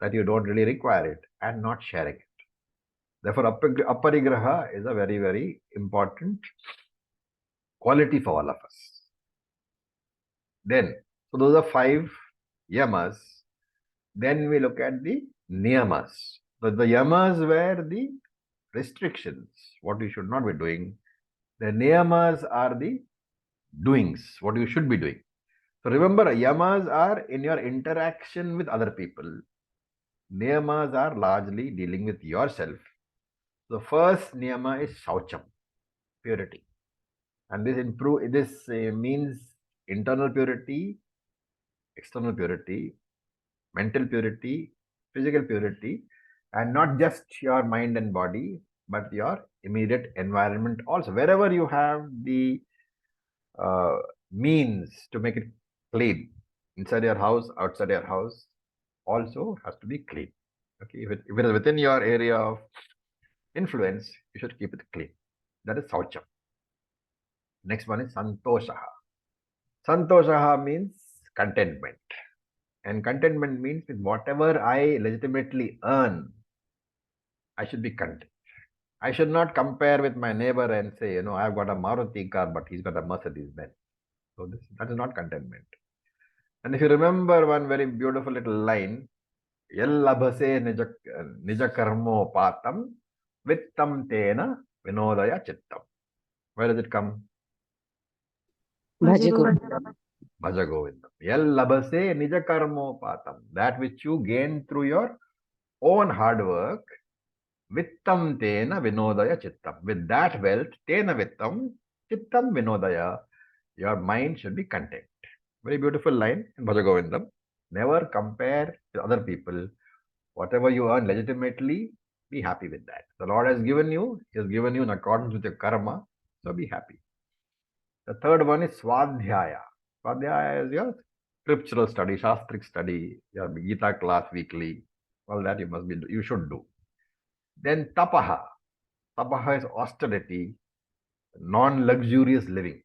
that you don't really require it and not sharing it. Therefore, aparigraha is a very, very important quality for all of us. Then, so those are 5 yamas. Then we look at the niyamas. So the yamas were the restrictions, what you should not be doing. The niyamas are the doings, what you should be doing. So remember, yamas are in your interaction with other people. Niyamas are largely dealing with yourself. The first niyama is shaucham, purity. And this means internal purity, external purity, mental purity, physical purity, and not just your mind and body, but your immediate environment also. Wherever you have the means to make it clean, inside your house, outside your house, also has to be clean. Okay, if it is within your area of influence, you should keep it clean. That is saucham. Next one is santoshaha. Santoshaha means contentment. And contentment means with whatever I legitimately earn, I should be content. I should not compare with my neighbor and say, I've got a Maruti car, but he's got a Mercedes Benz. So that is not contentment. And if you remember one very beautiful little line, Yellabhase nijakarmo patam vittam tena vinodaya chittam. Where does it come? Bhajagovindam. Bhajagovindam. Yellabhase nijakarmo patam. That which you gain through your own hard work. Vittam tena vinodaya chittam. With that wealth, tena vittam, chittam vinodaya. Your mind should be content. Very beautiful line in Bhajagovindam. Never compare with other people. Whatever you earn legitimately, be happy with that. The Lord has given you, He has given you in accordance with your karma, so be happy. The third one is Swadhyaya. Swadhyaya is your scriptural study, Shastric study, your Gita class weekly. All that you should do. Then Tapaha. Tapaha is austerity, non-luxurious living.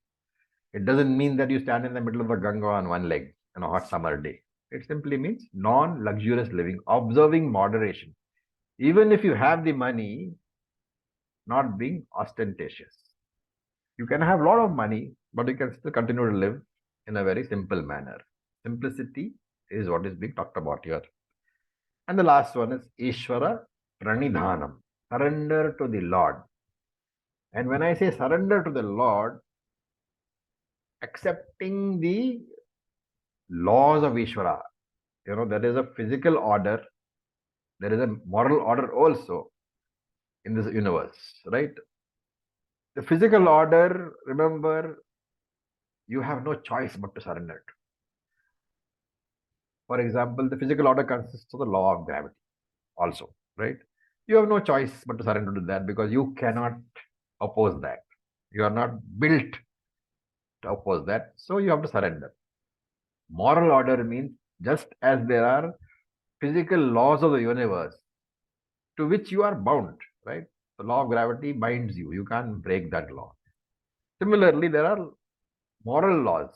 It doesn't mean that you stand in the middle of the Ganga on one leg on a hot summer day. It simply means non-luxurious living, observing moderation. Even if you have the money, not being ostentatious. You can have a lot of money, but you can still continue to live in a very simple manner. Simplicity is what is being talked about here. And the last one is Easwara Pranidhanam, surrender to the Lord. And when I say surrender to the Lord, accepting the laws of Easwara, there is a physical order, there is a moral order also in this universe, right? The physical order, remember, you have no choice but to surrender to. For example, the physical order consists of the law of gravity also, right? You have no choice but to surrender to that because you cannot oppose that. You are not built to oppose that, so you have to surrender. Moral order means just as there are physical laws of the universe to which you are bound, right? The law of gravity binds you. You can't break that law. Similarly, there are moral laws.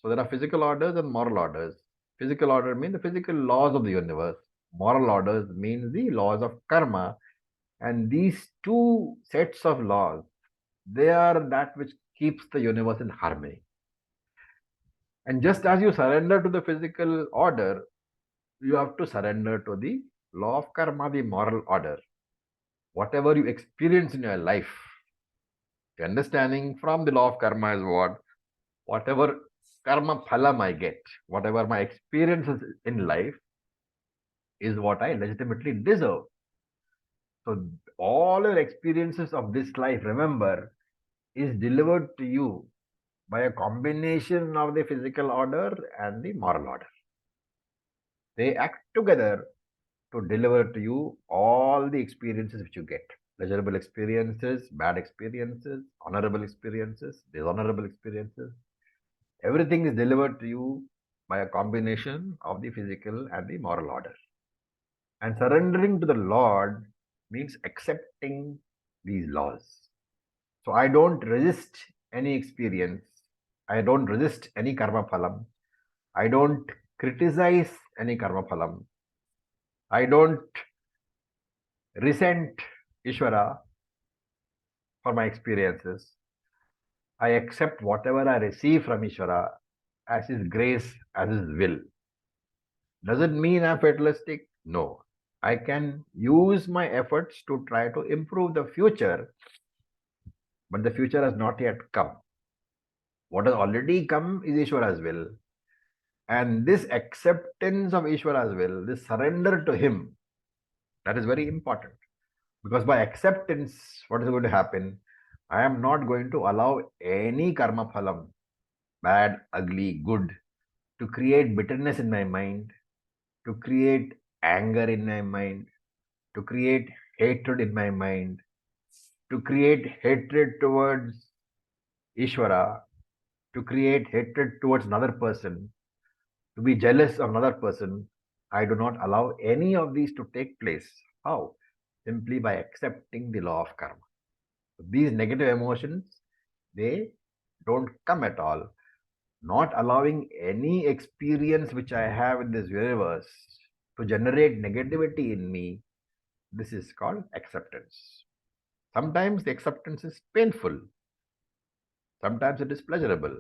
So there are physical orders and moral orders. Physical order means the physical laws of the universe. Moral orders means the laws of karma. And these two sets of laws, they are that which keeps the universe in harmony. And just as you surrender to the physical order, you have to surrender to the law of karma, the moral order. Whatever you experience in your life, the understanding from the law of karma is what? Whatever karma phalam I get, whatever my experiences in life is what I legitimately deserve. So all your experiences of this life, remember, is delivered to you by a combination of the physical order and the moral order. They act together to deliver to you all the experiences which you get. Pleasurable experiences, bad experiences, honorable experiences, dishonorable experiences. Everything is delivered to you by a combination of the physical and the moral order. And surrendering to the Lord means accepting these laws. So I don't resist any experience. I don't resist any karma phalam. I don't criticize any karma phalam. I don't resent Ishvara for my experiences. I accept whatever I receive from Ishvara as His grace, as His will. Does it mean I'm fatalistic? No. I can use my efforts to try to improve the future, but the future has not yet come. What has already come is Ishvara's will. And this acceptance of Ishvara's will, this surrender to him, that is very important. Because by acceptance, what is going to happen? I am not going to allow any karma phalam, bad, ugly, good, to create bitterness in my mind, to create anger in my mind, to create hatred in my mind, to create hatred towards Ishvara, to create hatred towards another person, to be jealous of another person. I do not allow any of these to take place. How? Simply by accepting the law of karma. These negative emotions, they don't come at all. Not allowing any experience which I have in this universe to generate negativity in me, this is called acceptance. Sometimes the acceptance is painful. Sometimes it is pleasurable.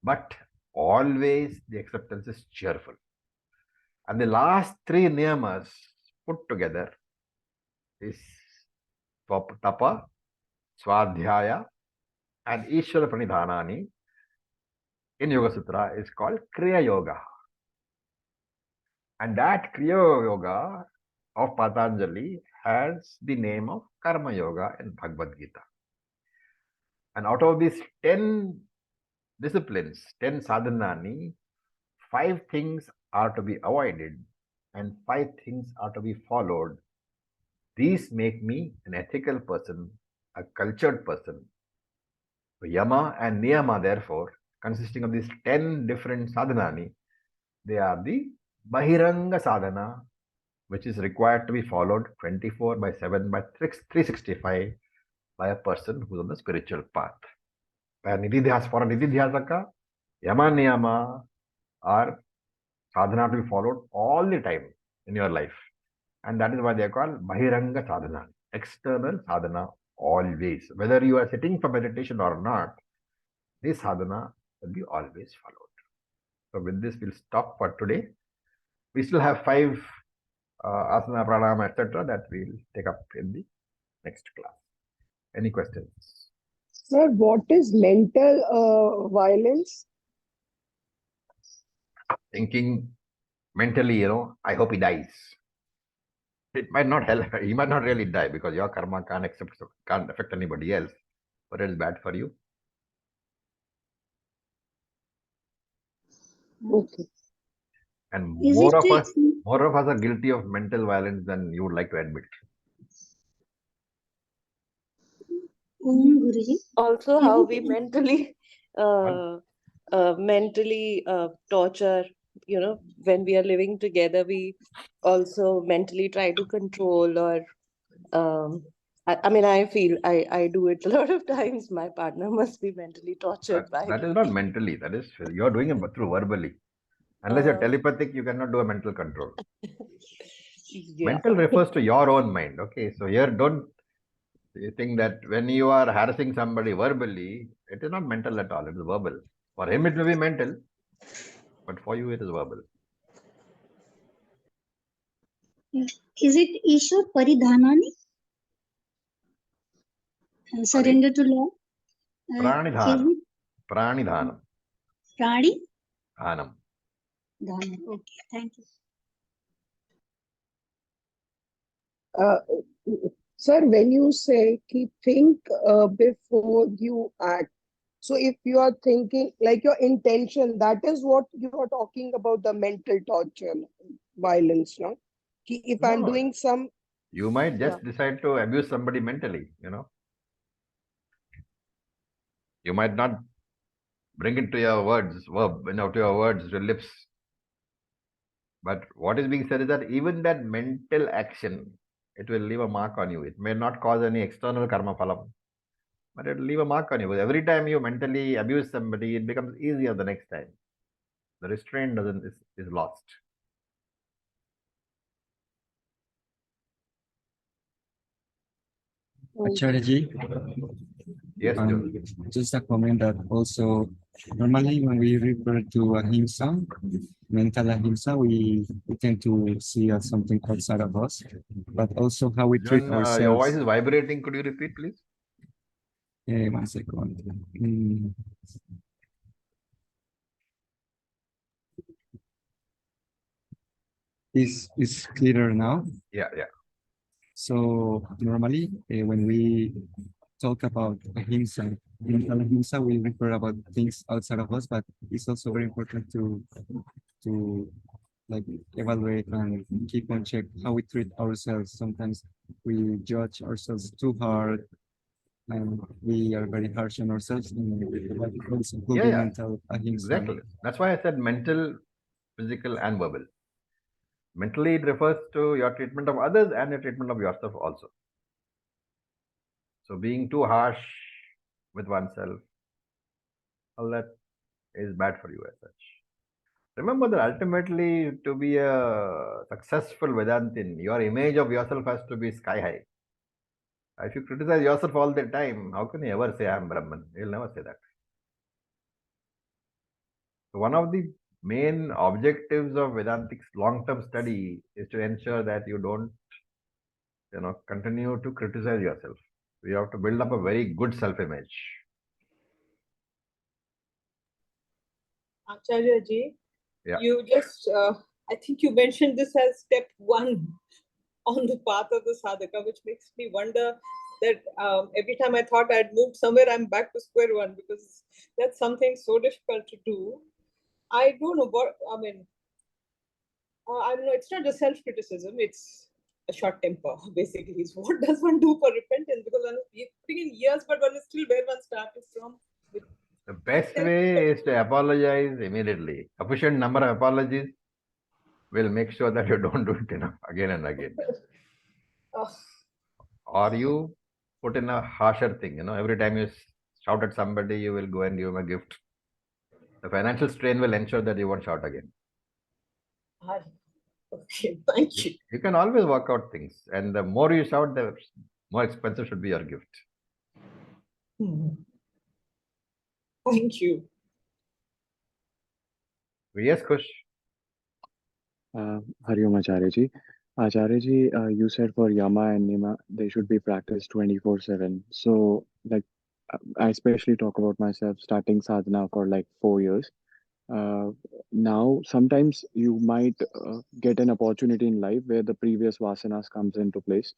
But always the acceptance is cheerful. And the last three niyamas put together is tapa, swadhyaya, and Ishvara pranidhanani in Yoga Sutra is called Kriya Yoga. And that Kriya Yoga of Patanjali has the name of Karma Yoga in Bhagavad Geeta. And out of these 10 disciplines, 10 sadhanani, 5 things are to be avoided and 5 things are to be followed. These make me an ethical person, a cultured person. So Yama and Niyama, therefore, consisting of these 10 different sadhanani, they are the Bahiranga sadhana, which is required to be followed 24/7 by 365 by a person who is on the spiritual path. For a Nididhyasaka, Yama Niyama are sadhana to be followed all the time in your life. And that is why they are called Bahiranga sadhana, external sadhana always. Whether you are sitting for meditation or not, this sadhana will be always followed. So with this, we'll stop for today. We still have 5 asana, pranayama, etc. that we'll take up in the next class. Any questions? Sir, what is mental violence? Thinking mentally, I hope he dies. It might not help. He might not really die because your karma can't affect anybody else, but it is bad for you. Okay. And more of us are guilty of mental violence than you would like to admit. Also, how we mentally torture, when we are living together, we also mentally try to control or I feel I do it a lot of times. My partner must be mentally tortured by That me. is not mentally. That is, you're doing it through verbally. Unless you're telepathic, you cannot do a mental control. Yeah. Mental refers to your own mind. Okay, so here don't you think that when you are harassing somebody verbally, it is not mental at all. It is verbal. For him, it may be mental, but for you, it is verbal. Is it Ishwar Paridhanani? Surrender to law? Pranidhanam. Pranidhanam. Prani? Dhanam. Dhanam. Okay, thank you. Sir, when you say think before you act, so if you are thinking like your intention, that is what you are talking about, the mental torture, violence, no? If I'm doing some... You might just decide to abuse somebody mentally, You might not bring it to your words, to your words, your lips. But what is being said is that even that mental action, it will leave a mark on you. It may not cause any external karma phalam, but it will leave a mark on you. Because every time you mentally abuse somebody, it becomes easier the next time. The restraint is lost. Acharya ji. Yes, just a comment that also normally when we refer to ahimsa, mental ahimsa, we tend to see as something outside of us, but also how we treat John, your ourselves. voice is vibrating. Could you repeat, please? 1 second. Is clearer now? Yeah. So normally, when we talk about ahimsa, mental ahimsa, we refer about things outside of us, but it's also very important to like evaluate and keep on check how we treat ourselves. Sometimes we judge ourselves too hard, and we are very harsh on ourselves. Yeah. Mental ahimsa. Exactly. That's why I said mental, physical, and verbal. Mentally, it refers to your treatment of others and your treatment of yourself also. So being too harsh with oneself, all that is bad for you as such. Remember that ultimately, to be a successful Vedantin, your image of yourself has to be sky high. If you criticize yourself all the time, how can you ever say I am Brahman? You'll never say that. So one of the main objectives of Vedantic long-term study is to ensure that you don't, continue to criticize yourself. You have to build up a very good self-image. Acharya ji, Yeah. you just, I think you mentioned this as step 1 on the path of the sadhaka, which makes me wonder that every time I thought I'd moved somewhere, I'm back to square one, because that's something so difficult to do. I don't know what, I don't know, it's not just self-criticism, it's a short temper, basically. So what does one do for repentance? Because one is putting in years, but one is still where one started from. The best way is to apologize immediately. Sufficient number of apologies will make sure that you don't do it again and again. Or you put in a harsher thing, every time you shout at somebody, you will go and give them a gift. The financial strain will ensure that you won't shout again. Okay, thank you. You can always work out things, and the more you shout, the more expensive should be your gift. Thank you. Yes, Kush. Hari Om Acharya ji. Acharya ji, you said for Yama and Nima, they should be practiced 24/7. So, like, I especially talk about myself starting sadhana for like 4 years. Now, sometimes you might get an opportunity in life where the previous vasanas comes into place,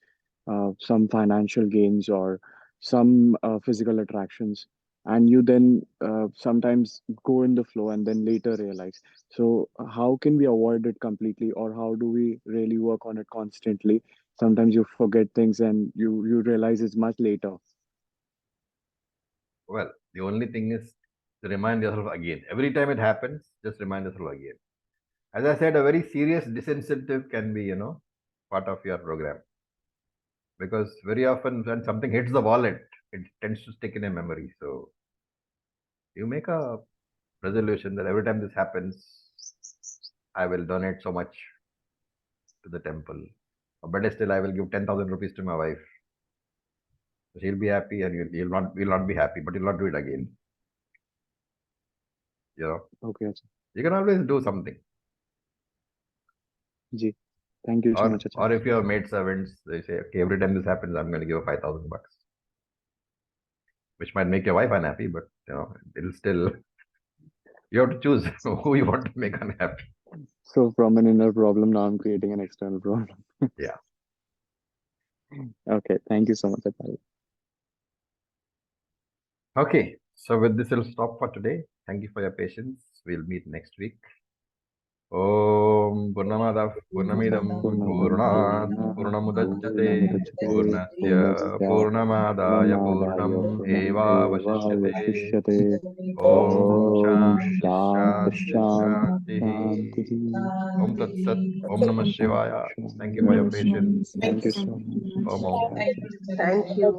some financial gains or some physical attractions, and you then sometimes go in the flow and then later realize. So how can we avoid it completely, or how do we really work on it constantly? Sometimes you forget things and you realize it's much later. Well, the only thing is to remind yourself again. Every time it happens, just remind yourself again. As I said, a very serious disincentive can be, part of your program. Because very often when something hits the wallet, it tends to stick in a memory. So you make a resolution that every time this happens, I will donate so much to the temple. Or better still, I will give 10,000 rupees to my wife. She'll be happy and you'll not be happy, but you'll not do it again. Okay. You can always do something. Ji. Thank you so much. Or if you have maid servants, they say, okay, every time this happens, I'm going to give her 5,000 bucks. Which might make your wife unhappy, but it'll still, you have to choose who you want to make unhappy. So from an inner problem, now I'm creating an external problem. Yeah. Okay. Thank you so much, Acharya. Okay. So with this, we'll stop for today. Thank you for your patience. We'll meet next week. Om Purnamadav Purnamidam Purnat Purnamudachyate Purnasya Purnamadaya Purnam Eva Vasishyate Om Shanti Shanti Om Tat Sat Om Namah Shivaya. Thank you for your patience. Thank you so much. Om Om. Thank you.